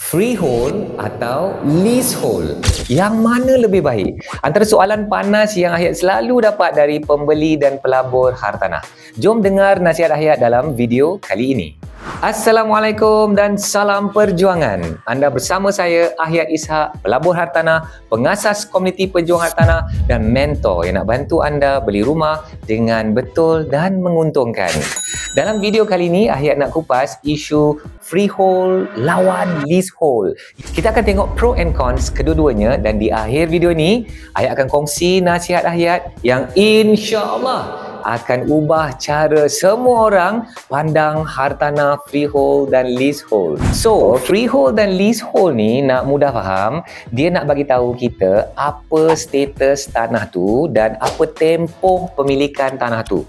Freehold atau leasehold? Yang mana lebih baik? Antara soalan panas yang Ahyat selalu dapat dari pembeli dan pelabur hartanah. Jom dengar nasihat Ahyat dalam video kali ini. Assalamualaikum dan salam perjuangan. Anda bersama saya Ahyat Ishak, pelabur hartanah, pengasas komuniti pejuang hartanah dan mentor yang nak bantu anda beli rumah dengan betul dan menguntungkan. Dalam video kali ini, Ahyat nak kupas isu freehold lawan leasehold. Kita akan tengok pro and cons kedua-duanya dan di akhir video ni, Ahyat akan kongsi nasihat Ahyat yang insya-Allah akan ubah cara semua orang pandang hartanah freehold dan leasehold. So, freehold dan leasehold ni nak mudah faham, dia nak bagi tahu kita apa status tanah tu dan apa tempoh pemilikan tanah tu.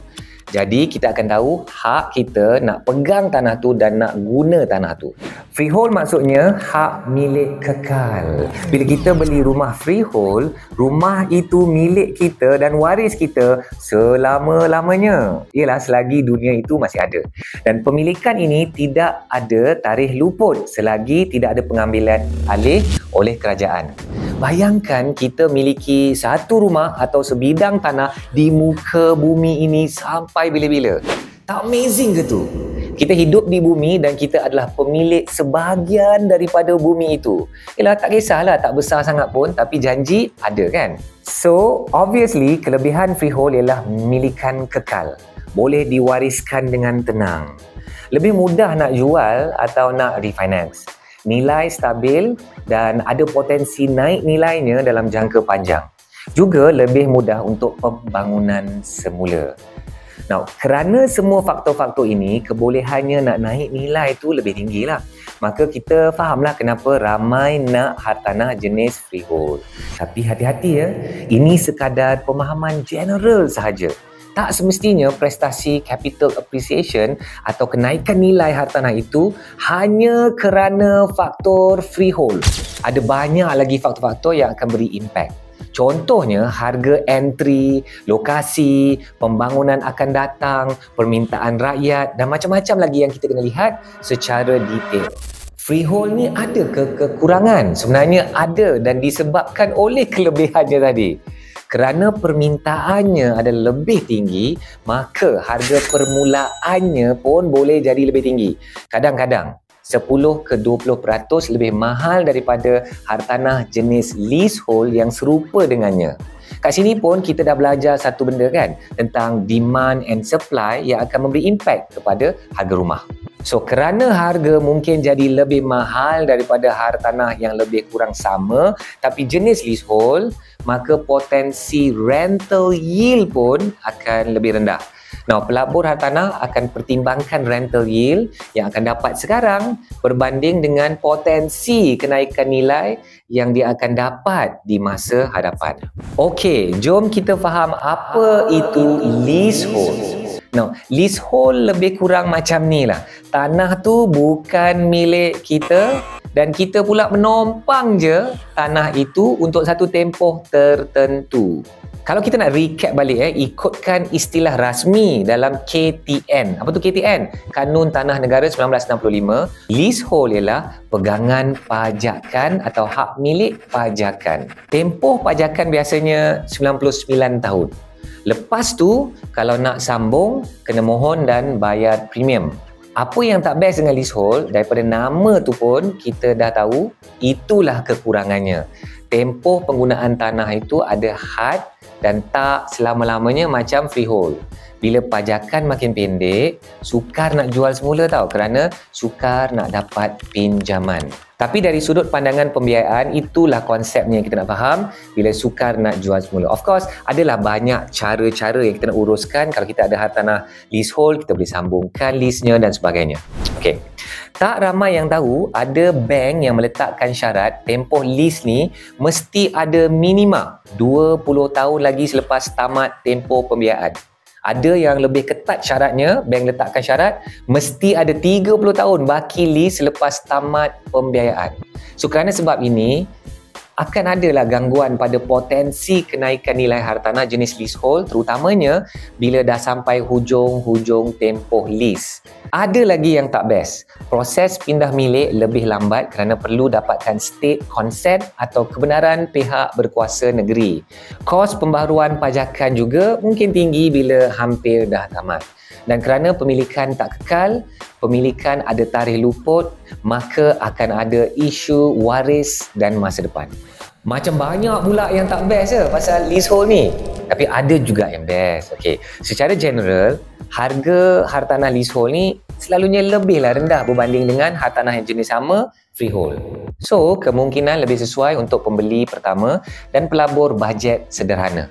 Jadi kita akan tahu hak kita nak pegang tanah tu dan nak guna tanah tu. Freehold maksudnya hak milik kekal. Bila kita beli rumah freehold, rumah itu milik kita dan waris kita selama-lamanya. Ialah selagi dunia itu masih ada. Dan pemilikan ini tidak ada tarikh luput selagi tidak ada pengambilan alih oleh kerajaan. Bayangkan kita miliki satu rumah atau sebidang tanah di muka bumi ini sampai bila-bila. Tak amazing ke tu? Kita hidup di bumi dan kita adalah pemilik sebahagian daripada bumi itu. Yalah, tak kisahlah tak besar sangat pun, tapi janji ada kan? So, obviously kelebihan freehold ialah milikan kekal. Boleh diwariskan dengan tenang. Lebih mudah nak jual atau nak refinance. Nilai stabil dan ada potensi naik nilainya dalam jangka panjang. Juga lebih mudah untuk pembangunan semula. Now, kerana semua faktor-faktor ini, kebolehannya nak naik nilai itu lebih tinggi lah. Maka kita fahamlah kenapa ramai nak hartanah jenis freehold. Tapi hati-hati ya, ini sekadar pemahaman general sahaja. Tak semestinya prestasi capital appreciation atau kenaikan nilai hartanah itu hanya kerana faktor freehold. Ada banyak lagi faktor-faktor yang akan beri impact. Contohnya harga entry, lokasi, pembangunan akan datang, permintaan rakyat dan macam-macam lagi yang kita kena lihat secara detail. Freehold ni ada kekurangan? Sebenarnya ada dan disebabkan oleh kelebihannya tadi. Kerana permintaannya adalah lebih tinggi, maka harga permulaannya pun boleh jadi lebih tinggi. Kadang-kadang 10 ke 20% lebih mahal daripada hartanah jenis leasehold yang serupa dengannya. Kat sini pun kita dah belajar satu benda kan, tentang demand and supply yang akan memberi impact kepada harga rumah. So, kerana harga mungkin jadi lebih mahal daripada hartanah yang lebih kurang sama tapi jenis leasehold, maka potensi rental yield pun akan lebih rendah. Now, pelabur hartanah akan pertimbangkan rental yield yang akan dapat sekarang berbanding dengan potensi kenaikan nilai yang dia akan dapat di masa hadapan. Okey, jom kita faham apa itu leasehold. Now, leasehold lebih kurang macam ni lah. Tanah tu bukan milik kita dan kita pula menompang je tanah itu untuk satu tempoh tertentu. Kalau kita nak recap balik ikutkan istilah rasmi dalam KTN. Apa tu KTN? Kanun Tanah Negara 1965. Leasehold ialah pegangan pajakan atau hak milik pajakan. Tempoh pajakan biasanya 99 tahun. Lepas tu, kalau nak sambung, kena mohon dan bayar premium. Apa yang tak best dengan leasehold, daripada nama tu pun kita dah tahu, itulah kekurangannya. Tempoh penggunaan tanah itu ada had dan tak selama-lamanya macam freehold. Bila pajakan makin pendek, sukar nak jual semula tau kerana sukar nak dapat pinjaman. Tapi dari sudut pandangan pembiayaan, itulah konsepnya yang kita nak faham bila sukar nak jual semula. Of course, adalah banyak cara-cara yang kita nak uruskan. Kalau kita ada hartanah leasehold, kita boleh sambungkan lease-nya dan sebagainya. Okey. Tak ramai yang tahu ada bank yang meletakkan syarat tempoh lease ni mesti ada minima 20 tahun lagi selepas tamat tempoh pembiayaan. Ada yang lebih ketat syaratnya, bank letakkan syarat mesti ada 30 tahun baki lease selepas tamat pembiayaan. So kerana sebab ini, akan adalah gangguan pada potensi kenaikan nilai hartanah jenis leasehold, terutamanya bila dah sampai hujung-hujung tempoh lease. Ada lagi yang tak best. Proses pindah milik lebih lambat kerana perlu dapatkan state consent atau kebenaran pihak berkuasa negeri. Kos pembaharuan pajakan juga mungkin tinggi bila hampir dah tamat. Dan kerana pemilikan tak kekal, pemilikan ada tarikh luput, maka akan ada isu waris dan masa depan. Macam banyak pula yang tak best pasal leasehold ni. Tapi ada juga yang best. Okey, secara general, harga hartanah leasehold ni selalunya lebihlah rendah berbanding dengan hartanah yang jenis sama freehold. So, kemungkinan lebih sesuai untuk pembeli pertama dan pelabur bajet sederhana.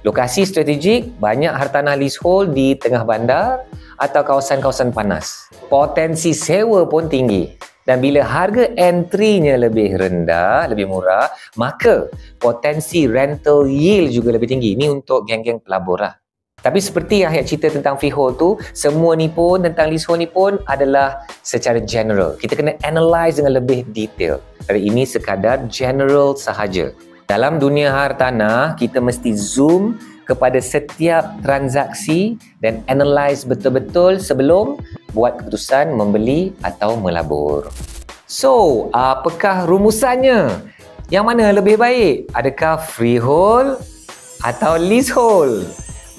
Lokasi strategik, banyak hartanah leasehold di tengah bandar atau kawasan-kawasan panas. Potensi sewa pun tinggi. Dan bila harga entry-nya lebih rendah, lebih murah, maka potensi rental yield juga lebih tinggi. Ini untuk geng-geng pelabur lah. Tapi seperti yang ayat cerita tentang freehold tu, semua ni pun tentang leasehold ni pun adalah secara general. Kita kena analyse dengan lebih detail. Jadi ini sekadar general sahaja. Dalam dunia hartanah, kita mesti zoom kepada setiap transaksi dan analyse betul-betul sebelum buat keputusan membeli atau melabur. So, apakah rumusannya? Yang mana lebih baik? Adakah freehold atau leasehold?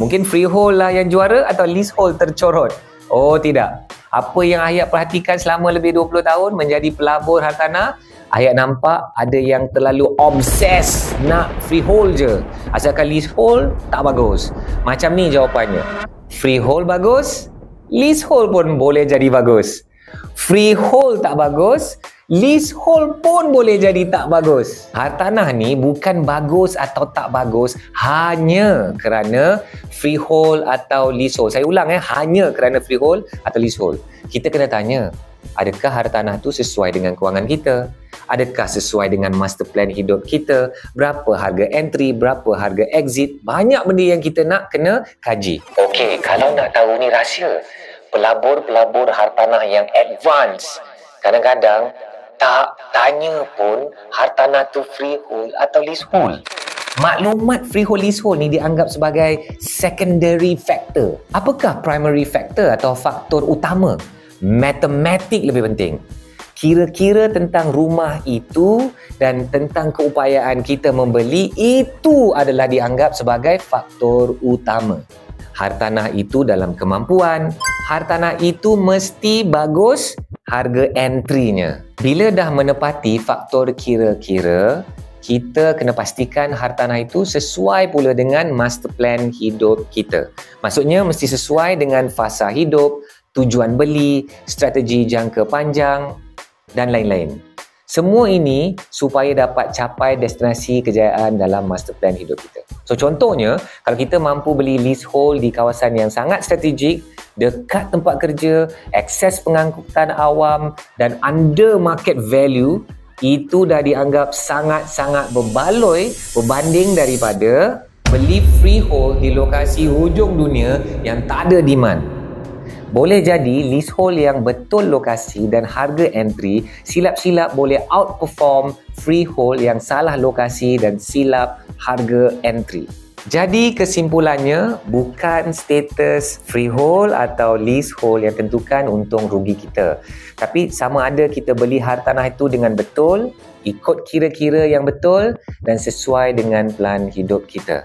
Mungkin freehold lah yang juara atau leasehold tercorot? Oh tidak. Apa yang Hayat perhatikan selama lebih 20 tahun menjadi pelabur hartanah, Hayat nampak ada yang terlalu obses nak freehold je. Asalkan leasehold tak bagus. Macam ni jawapannya. Freehold bagus, leasehold pun boleh jadi bagus. Freehold tak bagus, leasehold pun boleh jadi tak bagus. Hartanah ni bukan bagus atau tak bagus hanya kerana freehold atau leasehold. Saya ulang hanya kerana freehold atau leasehold. Kita kena tanya, adakah hartanah tu sesuai dengan kewangan kita? Adakah sesuai dengan master plan hidup kita? Berapa harga entry? Berapa harga exit? Banyak benda yang kita nak kena kaji. Okey, kalau nak tahu ni rahsia, pelabur-pelabur hartanah yang advance kadang-kadang tak tanya pun hartanah tu freehold atau leasehold. Maklumat freehold leasehold ni dianggap sebagai secondary factor. Apakah primary factor atau faktor utama? Matematik lebih penting. Kira-kira tentang rumah itu dan tentang keupayaan kita membeli itu adalah dianggap sebagai faktor utama. Hartanah itu dalam kemampuan, hartanah itu mesti bagus harga entry-nya. Bila dah menepati faktor kira-kira, kita kena pastikan hartanah itu sesuai pula dengan master plan hidup kita. Maksudnya mesti sesuai dengan fasa hidup, tujuan beli, strategi jangka panjang dan lain-lain. Semua ini supaya dapat capai destinasi kejayaan dalam master plan hidup kita. So contohnya, kalau kita mampu beli leasehold di kawasan yang sangat strategik, dekat tempat kerja, akses pengangkutan awam dan under market value, itu dah dianggap sangat-sangat berbaloi berbanding daripada beli freehold di lokasi hujung dunia yang tak ada demand. Boleh jadi leasehold yang betul lokasi dan harga entry silap-silap boleh outperform freehold yang salah lokasi dan silap harga entry. Jadi kesimpulannya, bukan status freehold atau leasehold yang tentukan untung rugi kita. Tapi sama ada kita beli hartanah itu dengan betul, ikut kira-kira yang betul dan sesuai dengan plan hidup kita.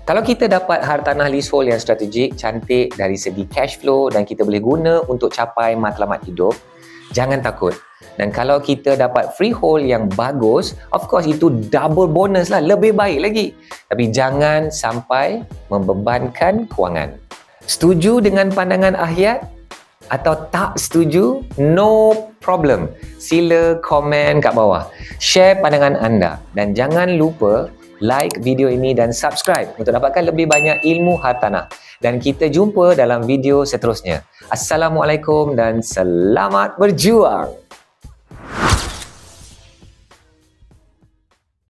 Kalau kita dapat hartanah leasehold yang strategik, cantik dari segi cash flow dan kita boleh guna untuk capai matlamat hidup, jangan takut. Dan kalau kita dapat freehold yang bagus, of course itu double bonus lah, lebih baik lagi. Tapi jangan sampai membebankan kewangan. Setuju dengan pandangan Hayat atau tak setuju? No problem. Sila komen kat bawah. Share pandangan anda dan jangan lupa like video ini dan subscribe untuk dapatkan lebih banyak ilmu hartanah. Dan kita jumpa dalam video seterusnya. Assalamualaikum dan selamat berjuang.